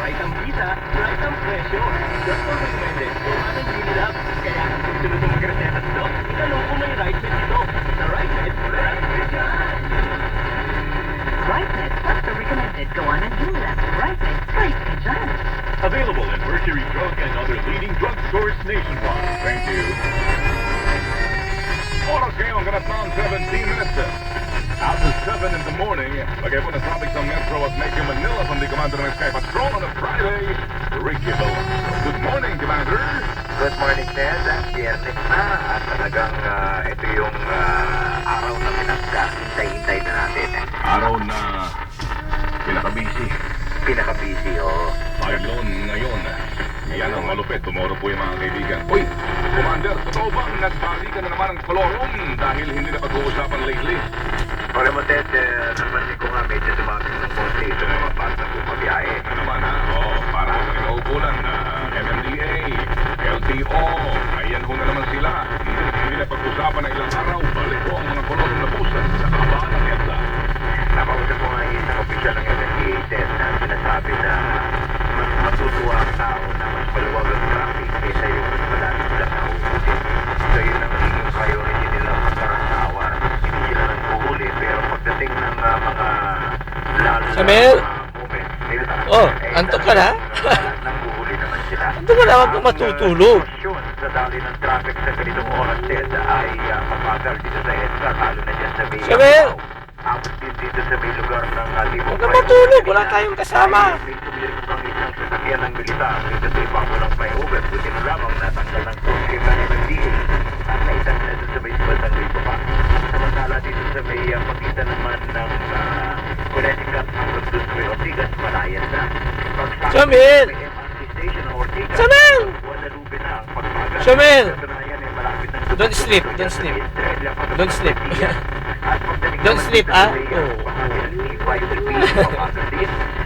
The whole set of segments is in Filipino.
Right ang visa, right ang presyo. Just for recommended, kumanan binilap. Kaya kung susunod mo mag-resetas to, itanong kung may right net ito. Sa right net, right net yan. Brightnet, what's the recommended? Go on and do that. Brightnet, right ka dyan. Available in Mercury Drug and other leading drugstores nationwide. Thank you. Oras ngayon, ganap na ang 17 minutes. After 7 in the morning, lagay po ng traffic sa Metro at Metro Manila from the Commander ng Sky Patrol on a Friday, Ricky Velasco. Good morning, Commander. Good morning, Ted. Biyernes na at talagang ito yung araw na pinagkahintay-hintay na natin. Araw na pinaka-busy. Pinaka-busy, oh. Ayun, ngayon. Yan ang malupit. Tomorrow po yung mga kaibigan. Uy, Commander, totoo bang nagbalikan na naman ang kolorum dahil hindi na pag-uusapan lately? Wala mo, Ted, napansin ko nga medyo dumami ng konti ito mga bata po pabiyahe. Ano naman, ha? Oh, para sa kinaupulan na MMDA, LTO, ayan ho na naman sila. Hindi na pag-usapan na ilang araw. Balik ko ang mga kolorum na pusan sa kabaan ng EDSA. Napausap ko nga isang opisyal ng MMDA, Ted, na sinasabi na mas matutuwa ang tao na mas maluwag ang traffic kaysa yung mas malalim lang na uusin. So yun ang magiging priority nila para sa awa. Hindi sila nang puhuli, pero pagdating ng mga lalo Samuel? moment, Oh, antok ka na? nang puhuli naman sila. Antok ka na, huwag kang matutulog. Ang sitwasyon sa dali ng traffic sa ganitong oras, Ted, ay mabagal dito sa EDSA, lalo na dyan sa may Samuel? abot din dito sa may lugar ng Libong. Huwag kang matulog, wala tayong kasama. May tumirik pang isang sasakyan ng militar dito sa ibang ng flyover. Buti na lamang natanggal ng kotse ng MMDA at naitang na doon sa may isbal ng Lipa. Samantala dito sa may pagitan naman ng Connecticut hanggang doon sa may Ortigas, malayan na. Samuel! May MRT station ng Ortigas. Samuel! Guadalupe na ang pagbagal. Samuel! Katunayan ay malapit ng Don't sleep, don't sleep. Don't sleep. Don't sleep, ah?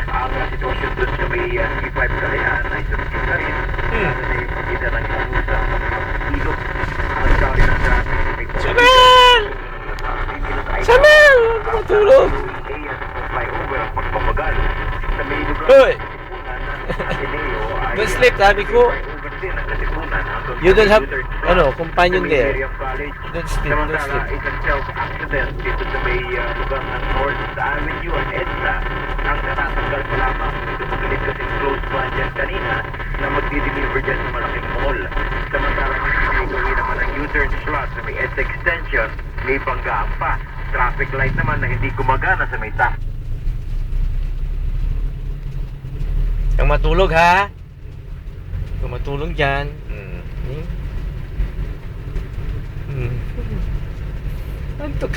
Ang sitwasyon doon sa may C5 Kalayaan ay sumunod na rin. Lalo na yung pagkita ng kamusa sa mga ilog. Ang dami ng traffic sa may Samuel! Samuel! Huwag kang matulog. flyover ang pagpapagal. Sa may lugar Hoy! ng Ateneo ay Don't sleep, sabi ko. flyover din ang katipunan hanggang You don't have, sa ano, companion sa may there. Miriam College. Don't sleep, don't Samantala, sleep. isang self-accident dito sa may lugar ng North Avenue at EDSA ang natatanggal pa lamang. Ito magalit kasing close pa dyan kanina na magdi-deliver dyan sa malaking mall. Samantala, dito sa may gawin naman ang U-turn slot sa may EDSA extension, may banggaan pa. Traffic light naman na hindi gumagana sa may taas. Kang matulog, ha? Kung matulog dyan. Antok.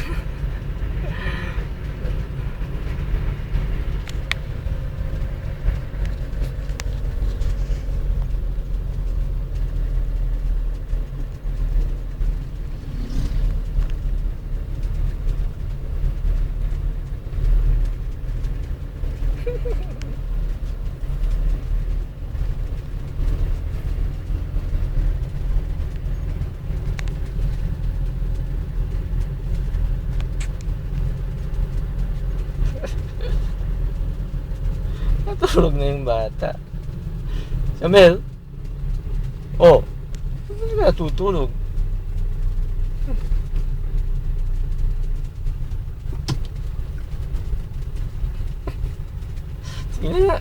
Natulog na yung bata. Samuel? Oh. Hindi ka natutulog. Sige na.